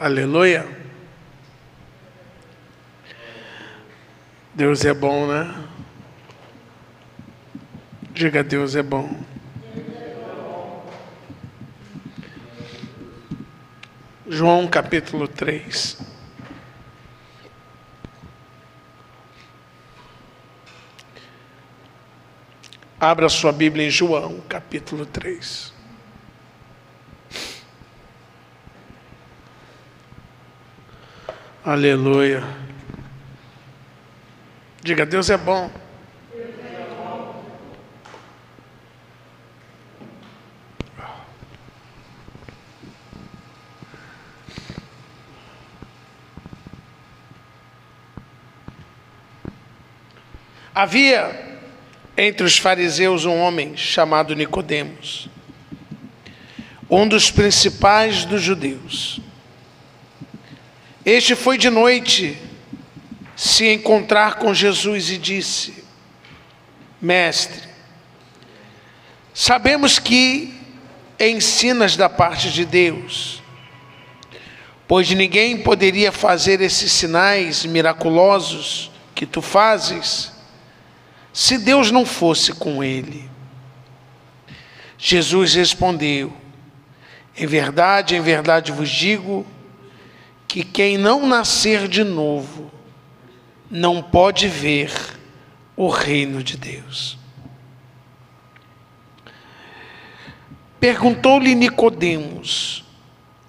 Aleluia. Deus é bom, né? Diga, Deus é bom. João capítulo 3. Abra sua Bíblia em João capítulo 3. Aleluia. Diga, Deus é bom. Deus é bom. Havia entre os fariseus um homem chamado Nicodemos, um dos principais dos judeus. Este foi de noite se encontrar com Jesus e disse: Mestre, sabemos que ensinas da parte de Deus, pois ninguém poderia fazer esses sinais miraculosos que tu fazes se Deus não fosse com ele. Jesus respondeu: em verdade vos digo que quem não nascer de novo não pode ver o reino de Deus. Perguntou-lhe Nicodemos: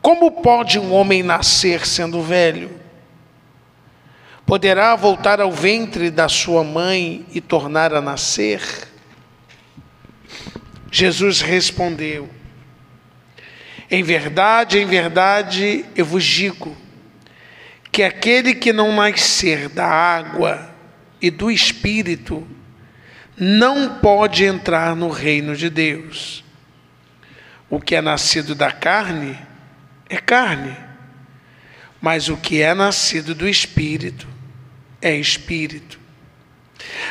como pode um homem nascer sendo velho? Poderá voltar ao ventre da sua mãe e tornar a nascer? Jesus respondeu: em verdade eu vos digo que aquele que não nascer da água e do Espírito não pode entrar no reino de Deus. O que é nascido da carne é carne, mas o que é nascido do Espírito é Espírito.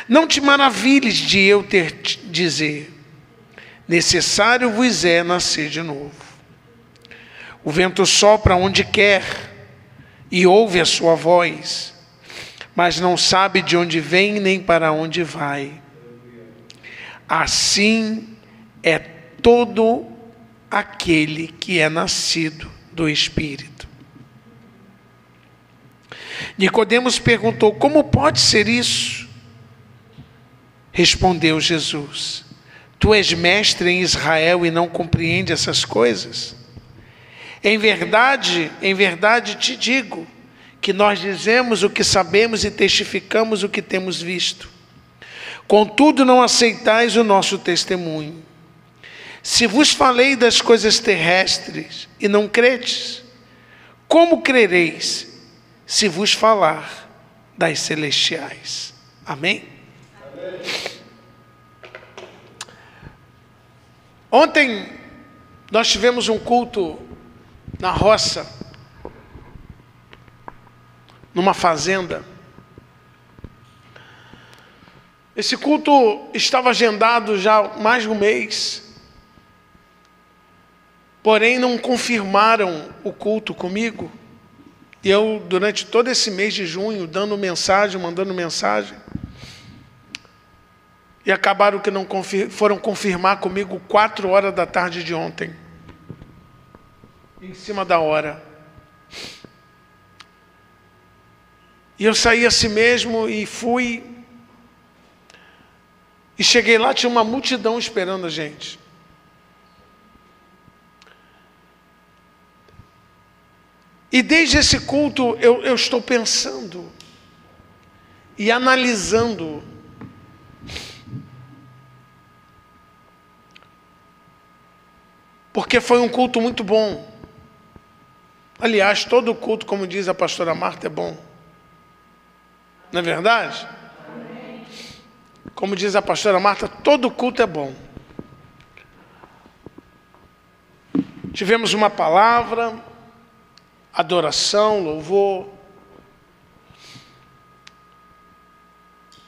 Não te maravilhes de eu ter dizer: necessário vos é nascer de novo. O vento sopra onde quer e ouve a sua voz, mas não sabe de onde vem nem para onde vai. Assim é todo aquele que é nascido do Espírito. Nicodemos perguntou: como pode ser isso? Respondeu Jesus: tu és mestre em Israel e não compreende essas coisas? Em verdade te digo que nós dizemos o que sabemos e testificamos o que temos visto. Contudo, não aceitais o nosso testemunho. Se vos falei das coisas terrestres e não credes, como crereis se vos falar das celestiais? Amém? Amém. Ontem nós tivemos um culto na roça, numa fazenda. Esse culto estava agendado já há mais de um mês, porém não confirmaram o culto comigo. E eu, durante todo esse mês de junho, dando mensagem, mandando mensagem, e acabaram que não foram confirmar comigo 4 horas da tarde de ontem, em cima da hora. E eu saí assim mesmo e fui, e cheguei lá, tinha uma multidão esperando a gente. E desde esse culto eu estou pensando e analisando porque foi um culto muito bom. Aliás, todo culto, como diz a pastora Marta, é bom. Não é verdade? Amém. Como diz a pastora Marta, todo culto é bom. Tivemos uma palavra, adoração, louvor.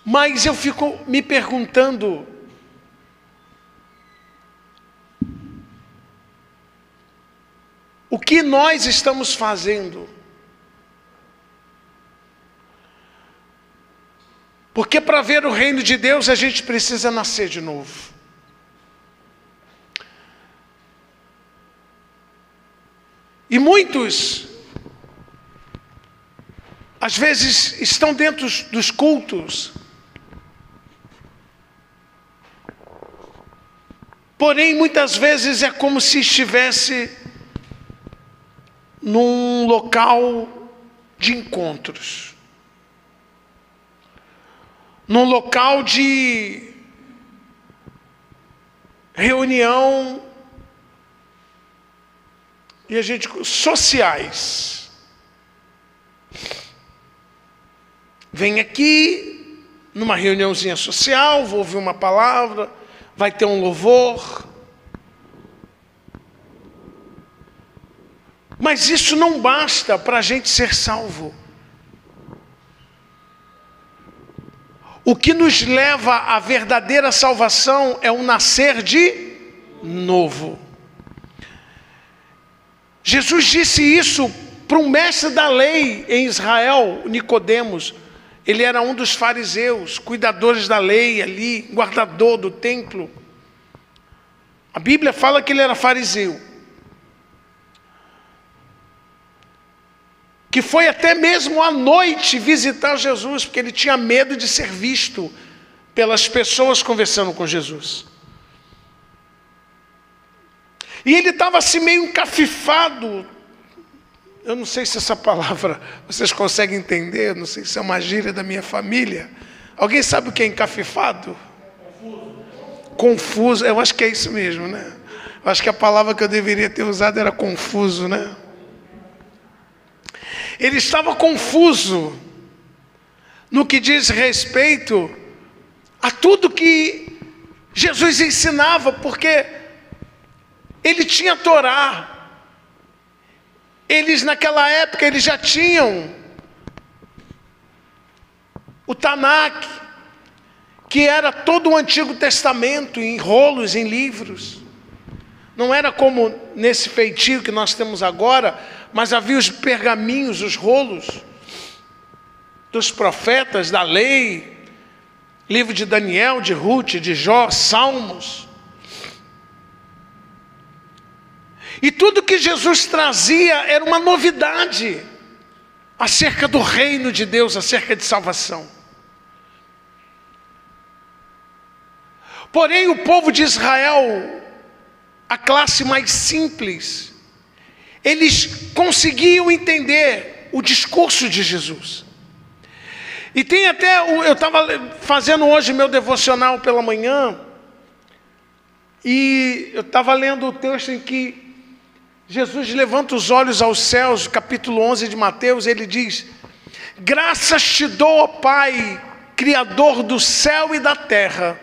Mas eu fico me perguntando: o que nós estamos fazendo. Porque para ver o reino de Deus a gente precisa nascer de novo. E muitos, às vezes, estão dentro dos cultos, porém, muitas vezes é como se estivesse num local de encontros, num local de reunião, e a gente, sociais. Vem aqui, numa reuniãozinha social, vou ouvir uma palavra, vai ter um louvor. Mas isso não basta para a gente ser salvo. O que nos leva à verdadeira salvação é um nascer de novo. Jesus disse isso para um mestre da lei em Israel, Nicodemos. Ele era um dos fariseus, cuidadores da lei ali, guardador do templo. A Bíblia fala que ele era fariseu. Que foi até mesmo à noite visitar Jesus, porque ele tinha medo de ser visto pelas pessoas conversando com Jesus. E ele estava assim meio encafifado. Eu não sei se essa palavra vocês conseguem entender, não sei se é uma gíria da minha família. Alguém sabe o que é encafifado? Confuso, eu acho que é isso mesmo, né? Eu acho que a palavra que eu deveria ter usado era confuso, né? Ele estava confuso no que diz respeito a tudo que Jesus ensinava, porque ele tinha a Torá. Eles naquela época eles já tinham o Tanakh, que era todo o Antigo Testamento em rolos, em livros. Não era como nesse feitio que nós temos agora, mas havia os pergaminhos, os rolos dos profetas, da lei, livro de Daniel, de Ruth, de Jó, Salmos. E tudo que Jesus trazia era uma novidade acerca do reino de Deus, acerca de salvação. Porém, o povo de Israel, a classe mais simples, eles conseguiam entender o discurso de Jesus. E tem até, eu estava fazendo hoje meu devocional pela manhã, e eu estava lendo o texto em que Jesus levanta os olhos aos céus, capítulo 11 de Mateus, ele diz: graças te dou, ó Pai, Criador do céu e da terra,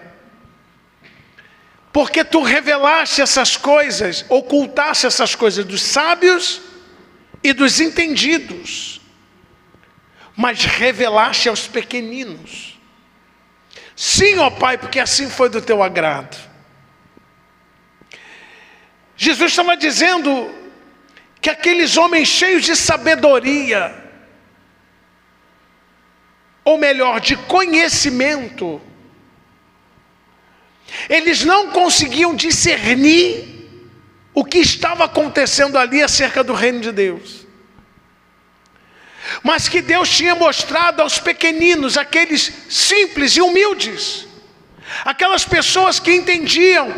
porque tu revelaste essas coisas, ocultaste essas coisas dos sábios e dos entendidos, mas revelaste aos pequeninos. Sim, ó Pai, porque assim foi do teu agrado. Jesus estava dizendo que aqueles homens cheios de sabedoria, ou melhor, de conhecimento, eles não conseguiam discernir o que estava acontecendo ali acerca do reino de Deus. Mas que Deus tinha mostrado aos pequeninos, aqueles simples e humildes, aquelas pessoas que entendiam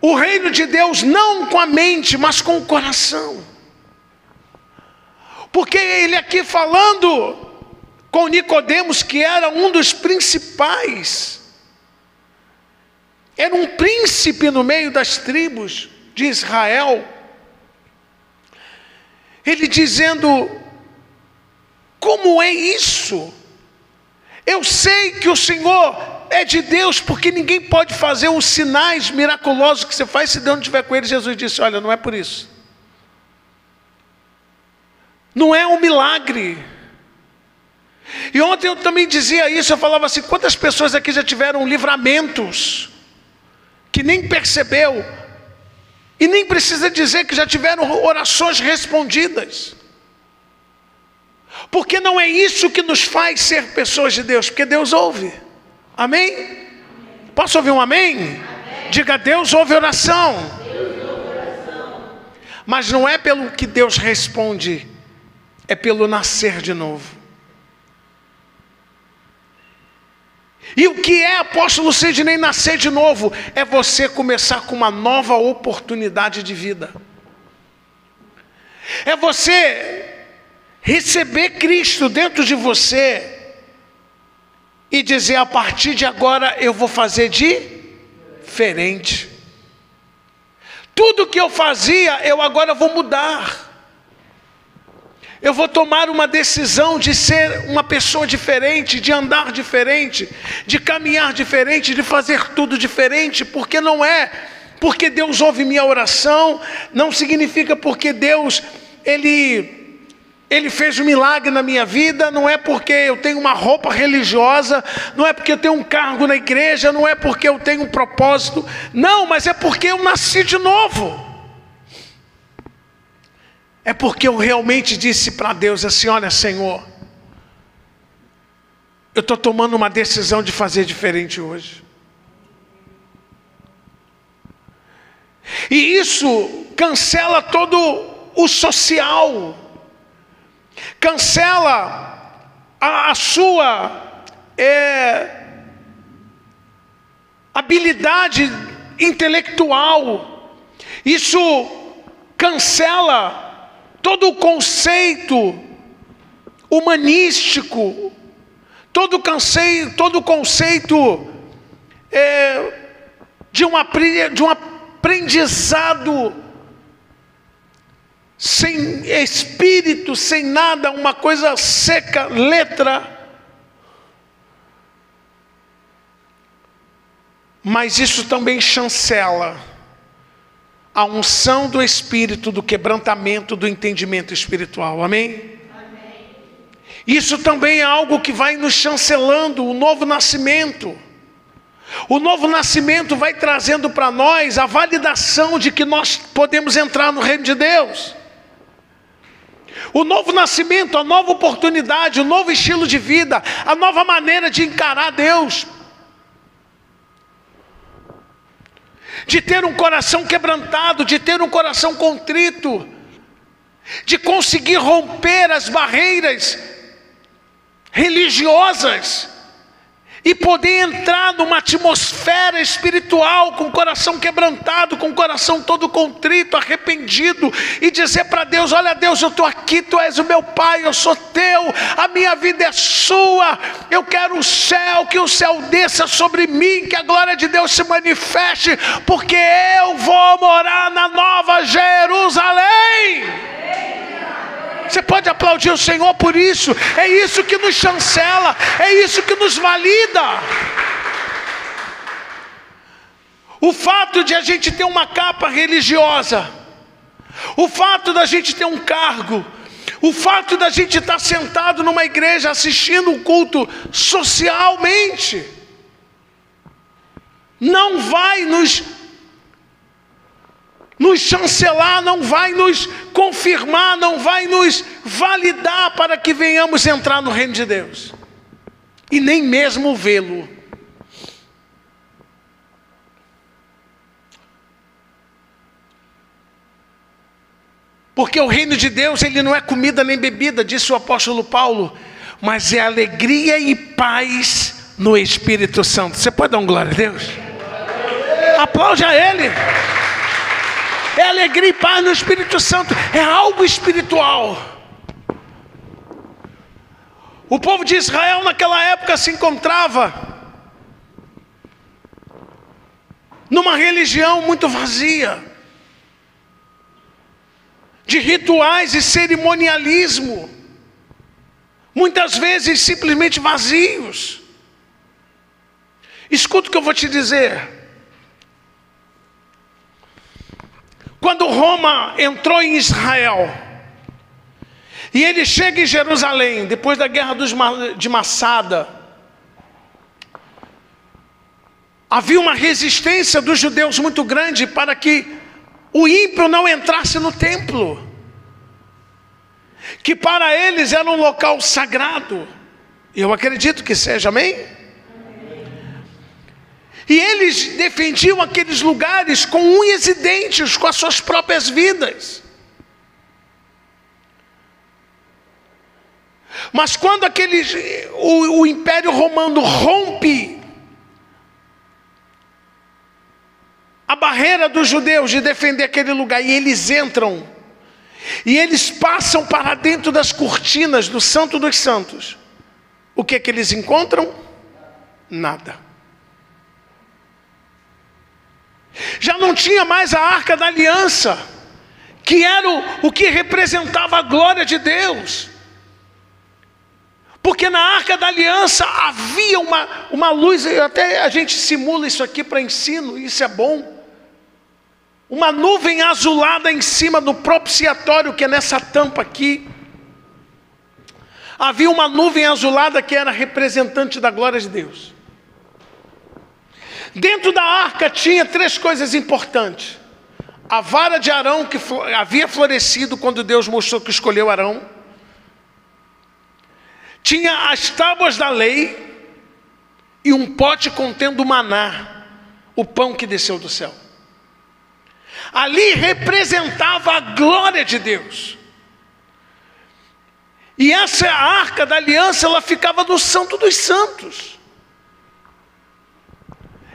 o reino de Deus não com a mente, mas com o coração. Porque ele aqui falando com Nicodemos, que era um dos principais, era um príncipe no meio das tribos de Israel, ele dizendo: como é isso? Eu sei que o Senhor é de Deus, porque ninguém pode fazer os sinais miraculosos que você faz se Deus não estiver com ele. Jesus disse: olha, não é por isso. Não é um milagre. E ontem eu também dizia isso, eu falava assim: quantas pessoas aqui já tiveram livramentos, que nem percebeu, E nem precisa dizer que já tiveram orações respondidas. Porque não é isso que nos faz ser pessoas de Deus, porque Deus ouve. Amém? Posso ouvir um amém? Amém. Diga, Deus ouve oração. Deus ouve oração. Mas não é pelo que Deus responde, é pelo nascer de novo. E o que é, apóstolo Sidney, nascer de novo? É você começar com uma nova oportunidade de vida. É você receber Cristo dentro de você e dizer, a partir de agora eu vou fazer diferente. Tudo que eu fazia, eu agora vou mudar. Eu vou tomar uma decisão de ser uma pessoa diferente, de andar diferente, de caminhar diferente, de fazer tudo diferente, porque não é porque Deus ouve minha oração, não significa porque Deus, Ele fez um milagre na minha vida, não é porque eu tenho uma roupa religiosa, não é porque eu tenho um cargo na igreja, não é porque eu tenho um propósito, não, mas é porque eu nasci de novo. É porque eu realmente disse para Deus assim, olha, Senhor, eu estou tomando uma decisão de fazer diferente hoje. E isso cancela todo o social, cancela a sua habilidade intelectual, isso cancela todo o conceito humanístico, todo o conceito de um aprendizado sem espírito, sem nada, uma coisa seca, letra. Mas isso também chancela a unção do Espírito, do quebrantamento, do entendimento espiritual, amém? Amém. Isso também é algo que vai nos chancelando o novo nascimento. O novo nascimento vai trazendo para nós a validação de que nós podemos entrar no reino de Deus. O novo nascimento, a nova oportunidade, o novo estilo de vida, a nova maneira de encarar Deus. De ter um coração quebrantado, de ter um coração contrito, de conseguir romper as barreiras religiosas e poder entrar numa atmosfera espiritual com o coração quebrantado, com o coração todo contrito, arrependido, e dizer para Deus, olha Deus, eu estou aqui, Tu és o meu Pai, eu sou Teu, a minha vida é Sua, eu quero o céu, que o céu desça sobre mim, que a glória de Deus se manifeste, porque eu vou morar na Nova Jerusalém. Você pode aplaudir o Senhor por isso. É isso que nos chancela, é isso que nos valida. O fato de a gente ter uma capa religiosa, o fato da gente ter um cargo, o fato da gente estar sentado numa igreja assistindo um culto socialmente, não vai nos chancelar, não vai nos confirmar, não vai nos validar para que venhamos entrar no reino de Deus, e nem mesmo vê-lo. Porque o reino de Deus, ele não é comida nem bebida, disse o apóstolo Paulo, mas é alegria e paz no Espírito Santo. Você pode dar um glória a Deus? Aplaude a Ele. É alegria e paz no Espírito Santo, é algo espiritual. O povo de Israel naquela época se encontrava numa religião muito vazia, de rituais e cerimonialismo, muitas vezes simplesmente vazios. Escuta o que eu vou te dizer. Quando Roma entrou em Israel, e ele chega em Jerusalém, depois da guerra de Massada, havia uma resistência dos judeus muito grande para que o ímpio não entrasse no templo, que para eles era um local sagrado. Eu acredito que seja, amém? E eles defendiam aqueles lugares com unhas e dentes, com as suas próprias vidas. Mas quando o Império Romano rompe a barreira dos judeus de defender aquele lugar, e eles entram, e eles passam para dentro das cortinas do Santo dos Santos, o que é que eles encontram? Nada. Já não tinha mais a Arca da Aliança, que era o que representava a glória de Deus. Porque na Arca da Aliança havia uma luz, até a gente simula isso aqui para ensino, isso é bom. Uma nuvem azulada em cima do propiciatório, que é nessa tampa aqui. Havia uma nuvem azulada que era representante da glória de Deus. Dentro da arca tinha 3 coisas importantes. A vara de Arão, que havia florescido quando Deus mostrou que escolheu Arão. Tinha as tábuas da lei e um pote contendo maná, o pão que desceu do céu. Ali representava a glória de Deus. E essa arca da aliança, ela ficava no Santo dos Santos.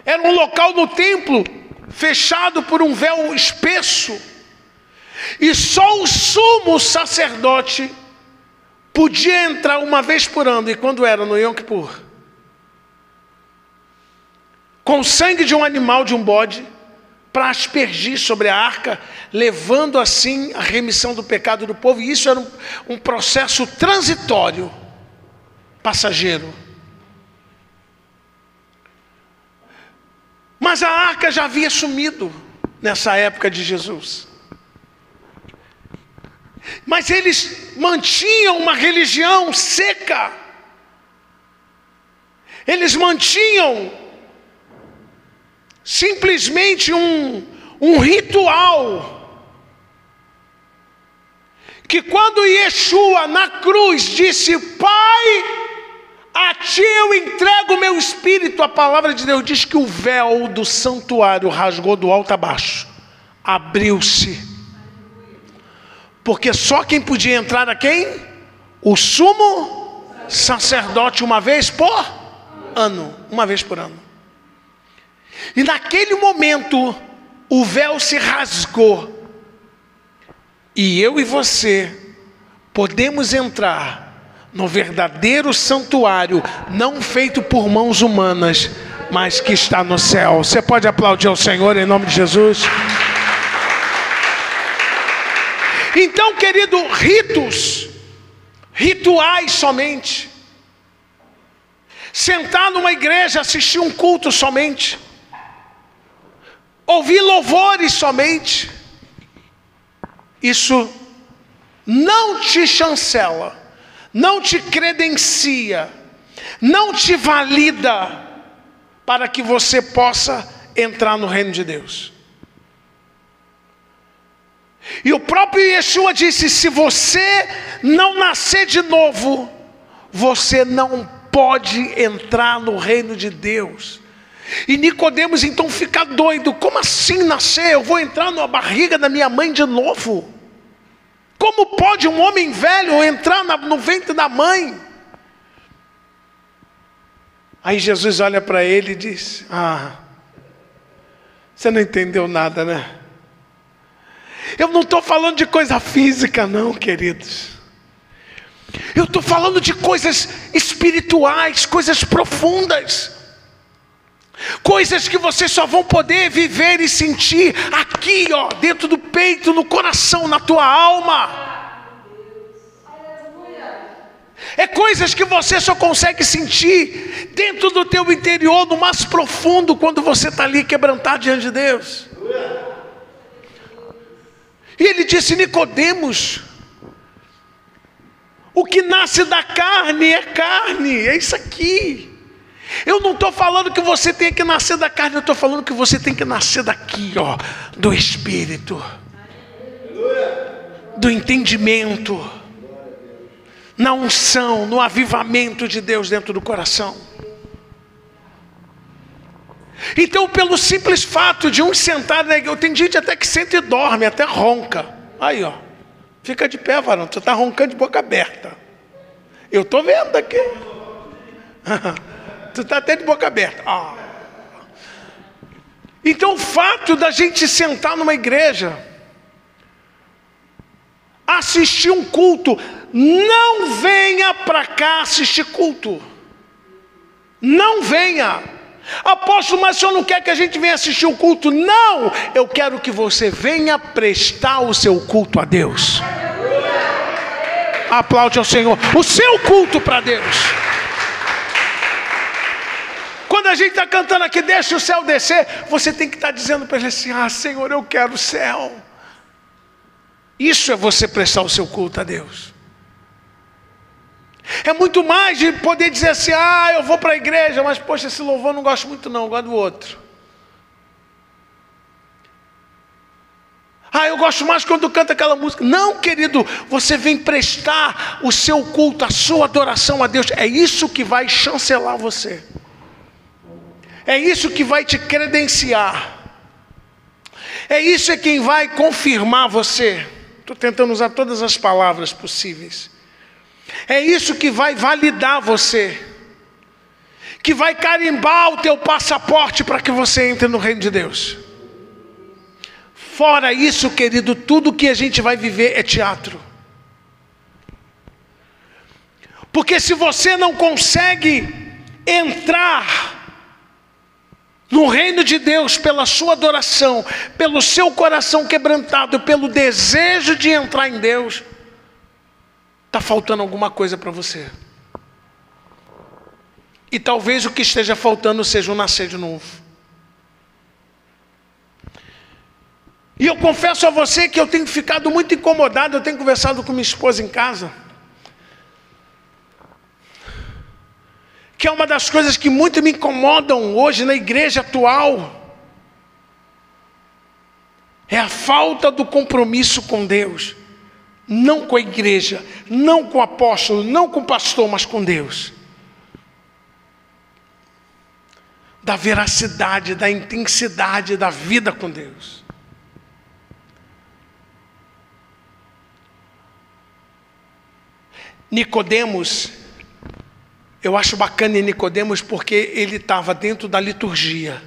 Era um local no templo fechado por um véu espesso, e só o sumo sacerdote podia entrar uma vez por ano. E quando era? No Yom Kippur, com o sangue de um animal, de um bode, para aspergir sobre a arca, levando assim a remissão do pecado do povo. E isso era um processo transitório, passageiro. Mas a arca já havia sumido nessa época de Jesus. Mas eles mantinham uma religião seca. Eles mantinham simplesmente um ritual. Que quando Yeshua na cruz disse: Pai, a ti eu entrego o meu espírito, a palavra de Deus diz que o véu do santuário rasgou do alto a baixo, abriu-se. Porque só quem podia entrar a quem? O sumo sacerdote, uma vez por ano. Uma vez por ano. E naquele momento, o véu se rasgou. E eu e você podemos entrar no verdadeiro santuário, não feito por mãos humanas, mas que está no céu. Você pode aplaudir ao Senhor em nome de Jesus? Então, querido, rituais somente. Sentar numa igreja, assistir um culto somente. Ouvir louvores somente. Isso não te chancela, não te credencia, não te valida para que você possa entrar no reino de Deus. E o próprio Yeshua disse: se você não nascer de novo, você não pode entrar no reino de Deus. E Nicodemos então fica doido: como assim nascer? Eu vou entrar na barriga da minha mãe de novo? Como pode um homem velho entrar no ventre da mãe? Aí Jesus olha para ele e diz: você não entendeu nada, né? Eu não estou falando de coisa física não, queridos. Eu estou falando de coisas espirituais, coisas profundas. Coisas que vocês só vão poder viver e sentir aqui, ó, dentro do peito, no coração, na tua alma. É coisas que você só consegue sentir dentro do teu interior, no mais profundo, quando você está ali quebrantado diante de Deus. E ele disse: Nicodemos, o que nasce da carne, é isso aqui. Eu não estou falando que você tem que nascer da carne, eu estou falando que você tem que nascer daqui, ó, do Espírito, do entendimento, na unção, no avivamento de Deus dentro do coração. Então, pelo simples fato de um sentar, né, tem gente até que senta e dorme, até ronca. Aí, ó, fica de pé, varão, você está roncando de boca aberta. Eu estou vendo aqui. Tu está até de boca aberta. Então, o fato da gente sentar numa igreja, assistir um culto, não venha para cá assistir culto. Não venha. Apóstolo, mas o senhor não quer que a gente venha assistir o culto? Não, eu quero que você venha prestar o seu culto a Deus. Aplaude ao Senhor. O seu culto para Deus. Quando a gente está cantando aqui, deixa o céu descer, você tem que estar dizendo para ele assim: ah, Senhor, eu quero o céu. Isso é você prestar o seu culto a Deus. É muito mais de poder dizer assim: ah, eu vou para a igreja, mas poxa, esse louvor eu não gosto muito não, eu gosto do outro. Ah, eu gosto mais quando canta aquela música. Não, querido, você vem prestar o seu culto, a sua adoração a Deus. É isso que vai chancelar você. É isso que vai te credenciar. É isso quem vai confirmar você. Estou tentando usar todas as palavras possíveis. É isso que vai validar você, que vai carimbar o teu passaporte para que você entre no reino de Deus. Fora isso, querido, tudo que a gente vai viver é teatro. Porque se você não consegue entrar no reino de Deus pela sua adoração, pelo seu coração quebrantado, pelo desejo de entrar em Deus, está faltando alguma coisa para você. E talvez o que esteja faltando seja um nascer de novo. E eu confesso a você que eu tenho ficado muito incomodado. Eu tenho conversado com minha esposa em casa, que é uma das coisas que muito me incomodam hoje na igreja atual. É a falta do compromisso com Deus. Não com a igreja, não com o apóstolo, não com o pastor, mas com Deus. Da veracidade, da intensidade da vida com Deus. Nicodemos, eu acho bacana em Nicodemos porque ele estava dentro da liturgia,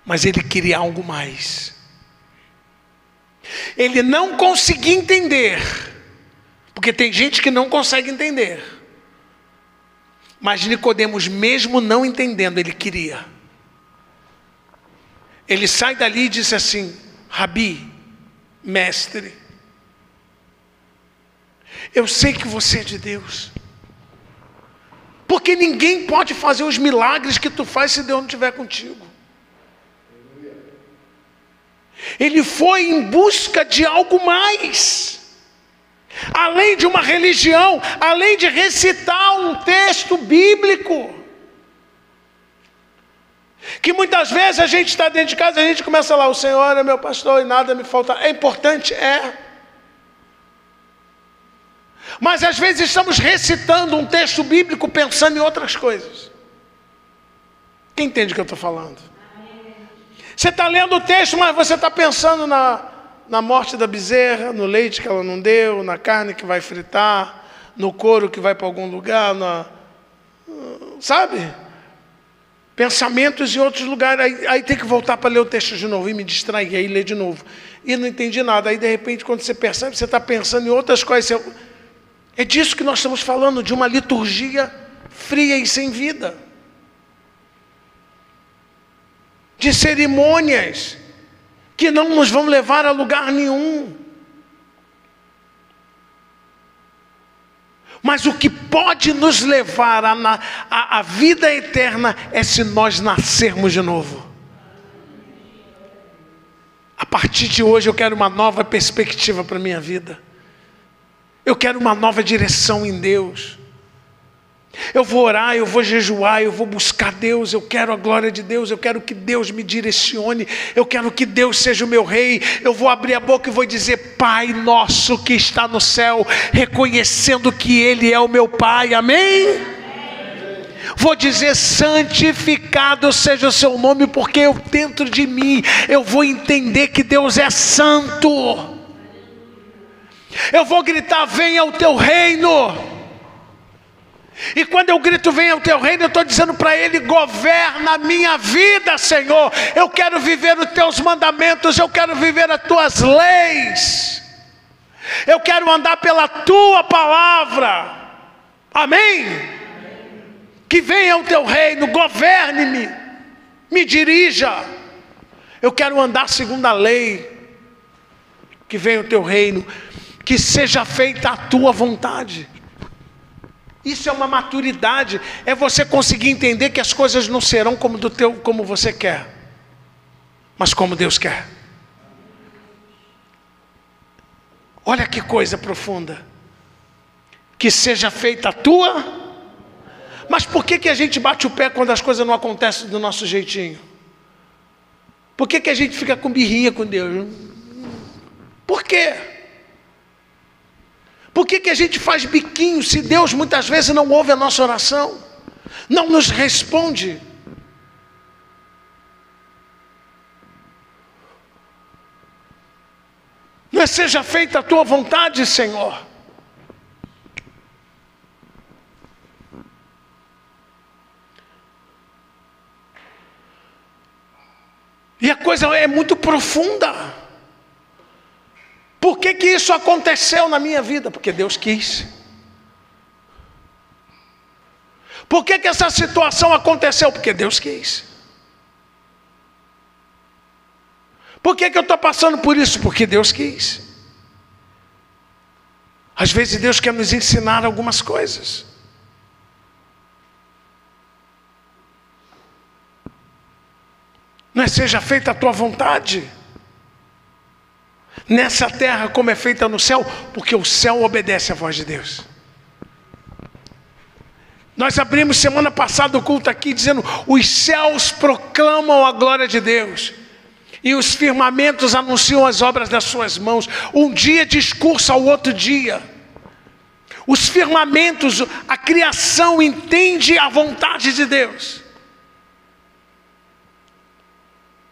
mas ele queria algo mais. Ele não conseguia entender, porque tem gente que não consegue entender, mas Nicodemos, mesmo não entendendo, ele queria. Ele sai dali e diz assim: Rabi, mestre, eu sei que você é de Deus, porque ninguém pode fazer os milagres que tu faz se Deus não estiver contigo. Ele foi em busca de algo mais, além de uma religião, além de recitar um texto bíblico, que muitas vezes a gente está dentro de casa, a gente começa lá: o Senhor é meu pastor e nada me falta. É importante, é. Mas às vezes estamos recitando um texto bíblico pensando em outras coisas. Quem entende o que eu estou falando? Você está lendo o texto, mas você está pensando na morte da bezerra, no leite que ela não deu, na carne que vai fritar, no couro que vai para algum lugar, sabe? Pensamentos em outros lugares. Aí tem que voltar para ler o texto de novo e me distrair, aí ler de novo. E não entendi nada. Aí de repente, quando você percebe, você está pensando em outras coisas. É disso que nós estamos falando, de uma liturgia fria e sem vida. De cerimônias que não nos vão levar a lugar nenhum. Mas o que pode nos levar à vida eterna é se nós nascermos de novo. A partir de hoje eu quero uma nova perspectiva para a minha vida. Eu quero uma nova direção em Deus. Eu vou orar, eu vou jejuar, eu vou buscar Deus, eu quero a glória de Deus, eu quero que Deus me direcione, eu quero que Deus seja o meu rei. Eu vou abrir a boca e vou dizer: Pai nosso que está no céu, reconhecendo que Ele é o meu Pai, amém? Vou dizer: santificado seja o seu nome, porque dentro de mim eu vou entender que Deus é santo. Eu vou gritar: venha o teu reino. E quando eu grito: venha o teu reino, eu estou dizendo para Ele: governa a minha vida, Senhor. Eu quero viver os teus mandamentos, eu quero viver as tuas leis, eu quero andar pela tua palavra, amém? Que venha o teu reino, governe-me, me dirija. Eu quero andar segundo a lei. Que venha o teu reino, que seja feita a tua vontade. Isso é uma maturidade, é você conseguir entender que as coisas não serão como você quer, mas como Deus quer. Olha que coisa profunda. Que seja feita a tua. Mas por que a gente bate o pé quando as coisas não acontecem do nosso jeitinho? Por que a gente fica com birrinha com Deus? Por quê? Por que a gente faz biquinho se Deus muitas vezes não ouve a nossa oração? Não nos responde? Não seja feita a tua vontade, Senhor. E a coisa é muito profunda. Por que isso aconteceu na minha vida? Porque Deus quis. Por que essa situação aconteceu? Porque Deus quis. Por que eu estou passando por isso? Porque Deus quis. Às vezes Deus quer nos ensinar algumas coisas. Não é seja feita a tua vontade nessa terra como é feita no céu, porque o céu obedece à voz de Deus. Nós abrimos semana passada o culto aqui dizendo: os céus proclamam a glória de Deus e os firmamentos anunciam as obras das suas mãos. Um dia discursa ao outro dia. Os firmamentos, a criação entende a vontade de Deus.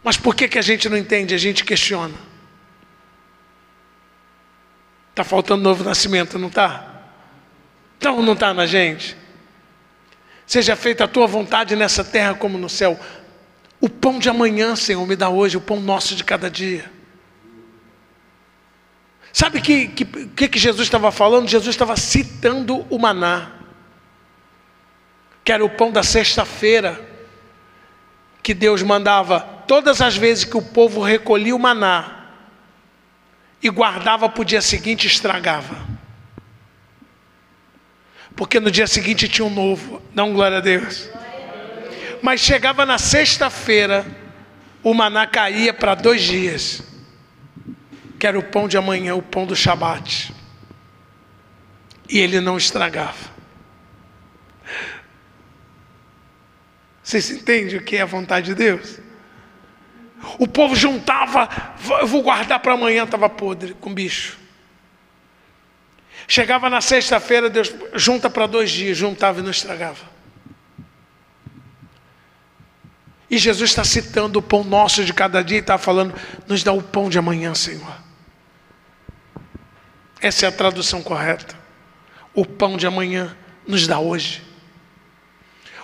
Mas por que a gente não entende? A gente questiona. Está faltando novo nascimento, não está? Então não está na gente? Seja feita a tua vontade nessa terra como no céu. O pão de amanhã, Senhor, me dá hoje, o pão nosso de cada dia. Sabe o que Jesus estava falando? Jesus estava citando o maná, que era o pão da sexta-feira, que Deus mandava todas as vezes que o povo recolhia o maná e guardava para o dia seguinte, estragava. Porque no dia seguinte tinha um novo. Dá um glória a Deus. Mas chegava na sexta-feira, o maná caía para 2 dias. Que era o pão de amanhã, o pão do Shabat. E ele não estragava. Vocês entendem o que é a vontade de Deus? O povo juntava: eu vou guardar para amanhã, estava podre, com bicho. Chegava na sexta-feira, Deus junta para 2 dias, juntava e não estragava. E Jesus está citando o pão nosso de cada dia e está falando: nos dá o pão de amanhã, Senhor. Essa é a tradução correta. O pão de amanhã nos dá hoje.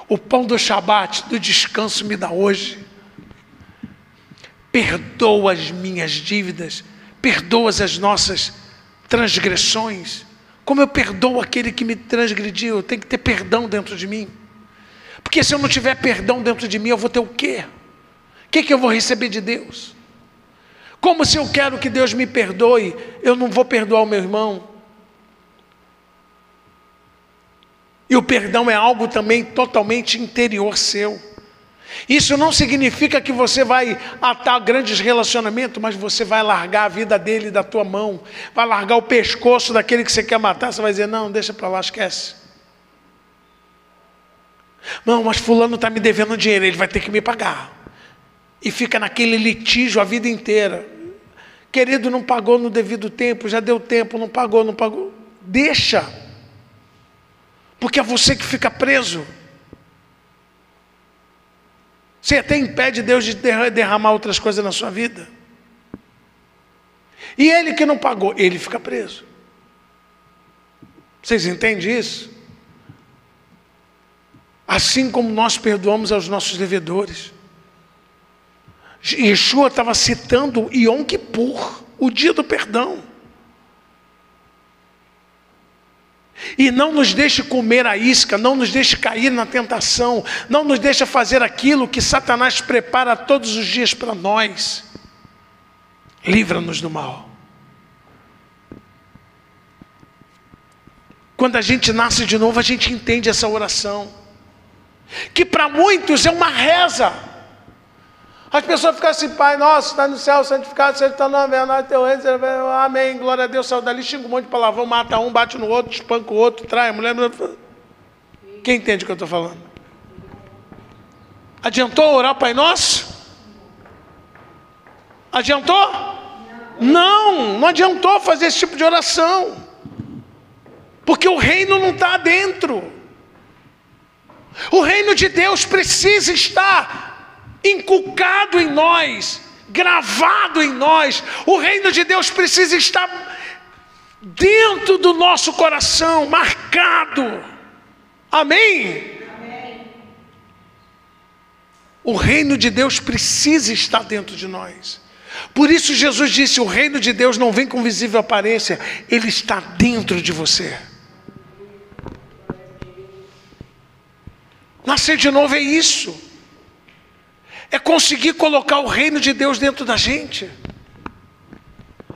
O pão do Shabat, do descanso, me dá hoje. Perdoa as minhas dívidas, perdoa as nossas transgressões, como eu perdoo aquele que me transgrediu. Eu tenho que ter perdão dentro de mim, porque se eu não tiver perdão dentro de mim, eu vou ter o quê? O que eu vou receber de Deus? Como se eu quero que Deus me perdoe, eu não vou perdoar o meu irmão? E o perdão é algo também totalmente interior seu. Isso não significa que você vai atar grandes relacionamentos, mas você vai largar a vida dele da tua mão, vai largar o pescoço daquele que você quer matar. Você vai dizer: não, deixa para lá, esquece. Não, mas fulano está me devendo dinheiro, ele vai ter que me pagar. E fica naquele litígio a vida inteira. Querido, não pagou no devido tempo, já deu tempo, não pagou. Deixa. Porque é você que fica preso. Você até impede Deus de derramar outras coisas na sua vida. E ele que não pagou, ele fica preso. Vocês entendem isso? Assim como nós perdoamos aos nossos devedores. Yeshua estava citando Yom Kippur, o dia do perdão. E não nos deixe comer a isca, não nos deixe cair na tentação, não nos deixe fazer aquilo que Satanás prepara todos os dias para nós. Livra-nos do mal. Quando a gente nasce de novo, a gente entende essa oração, que para muitos é uma reza. As pessoas ficam assim: Pai nosso, está no céu, santificado seja o teu nome, venha a teu reino, amém, glória a Deus, saiu dali, xinga um monte de palavrão, mata um, bate no outro, espanca o outro, trai a mulher. Quem entende o que eu estou falando? Adiantou orar o Pai Nosso? Adiantou? Não adiantou fazer esse tipo de oração. Porque o reino não está dentro. O reino de Deus precisa estar inculcado em nós, gravado em nós. O reino de Deus precisa estar dentro do nosso coração, marcado. Amém? Amém. O reino de Deus precisa estar dentro de nós. Por isso Jesus disse: o reino de Deus não vem com visível aparência, ele está dentro de você. Nascer de novo é isso. É conseguir colocar o reino de Deus dentro da gente.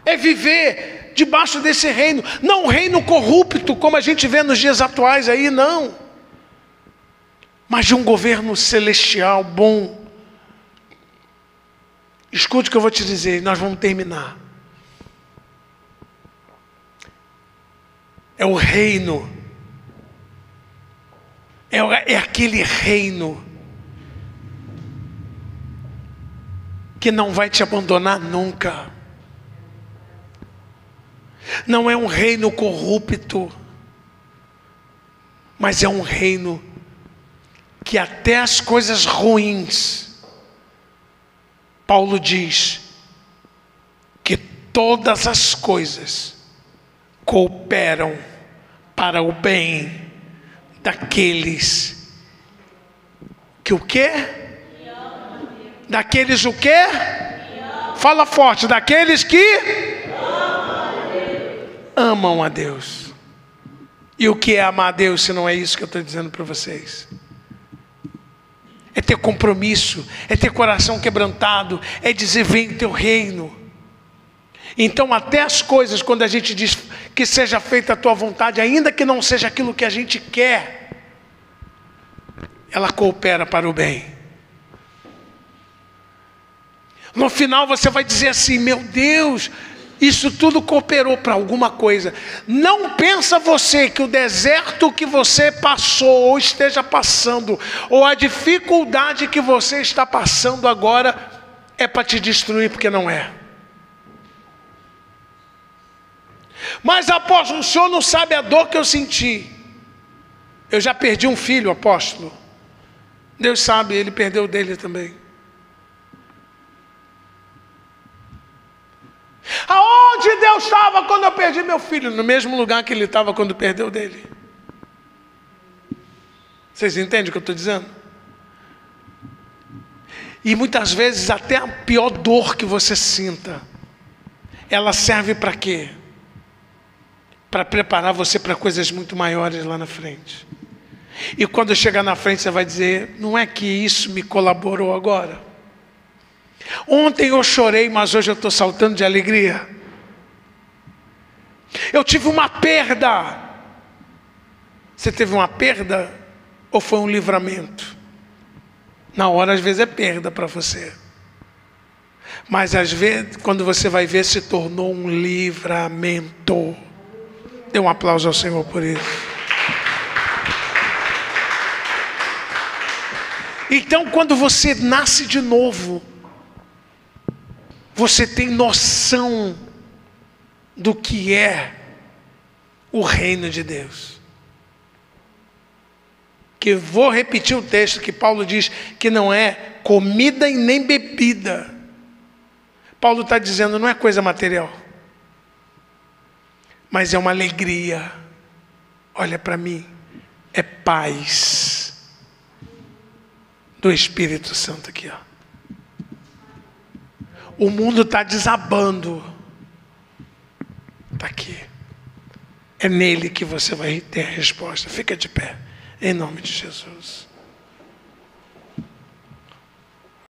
É viver debaixo desse reino. Não um reino corrupto, como a gente vê nos dias atuais aí, não. Mas de um governo celestial bom. Escute o que eu vou te dizer, nós vamos terminar. É o reino. É aquele reino que não vai te abandonar nunca. Não é um reino corrupto, mas é um reino que até as coisas ruins, Paulo diz que todas as coisas cooperam para o bem daqueles que o quê? Daqueles o quê? Fala forte, daqueles que amam a Deus. E o que é amar a Deus se não é isso que eu estou dizendo para vocês? É ter compromisso, é ter coração quebrantado, é dizer: vem teu reino. Então até as coisas, quando a gente diz que seja feita a tua vontade, ainda que não seja aquilo que a gente quer, ela coopera para o bem. No final você vai dizer assim: meu Deus, isso tudo cooperou para alguma coisa. Não pensa você que o deserto que você passou ou esteja passando, ou a dificuldade que você está passando agora, é para te destruir, porque não é. Mas apóstolo, o senhor não sabe a dor que eu senti. Eu já perdi um filho, apóstolo. Deus sabe, ele perdeu o dele também. Aonde Deus estava quando eu perdi meu filho? No mesmo lugar que ele estava quando perdeu dele. Vocês entendem o que eu estou dizendo? E muitas vezes até a pior dor que você sinta, ela serve para quê? Para preparar você para coisas muito maiores lá na frente. E quando chegar na frente você vai dizer: não é que isso me colaborou agora? Ontem eu chorei, mas hoje eu estou saltando de alegria. Eu tive uma perda. Você teve uma perda ou foi um livramento? Na hora às vezes é perda para você, mas às vezes quando você vai ver, se tornou um livramento. Dê um aplauso ao Senhor por isso. Então, quando você nasce de novo, você tem noção do que é o reino de Deus. Que vou repetir o texto que Paulo diz que não é comida e nem bebida. Paulo está dizendo, não é coisa material, mas é uma alegria. Olha para mim, é paz do Espírito Santo aqui, ó. O mundo está desabando. Está aqui. É nele que você vai ter a resposta. Fica de pé, em nome de Jesus.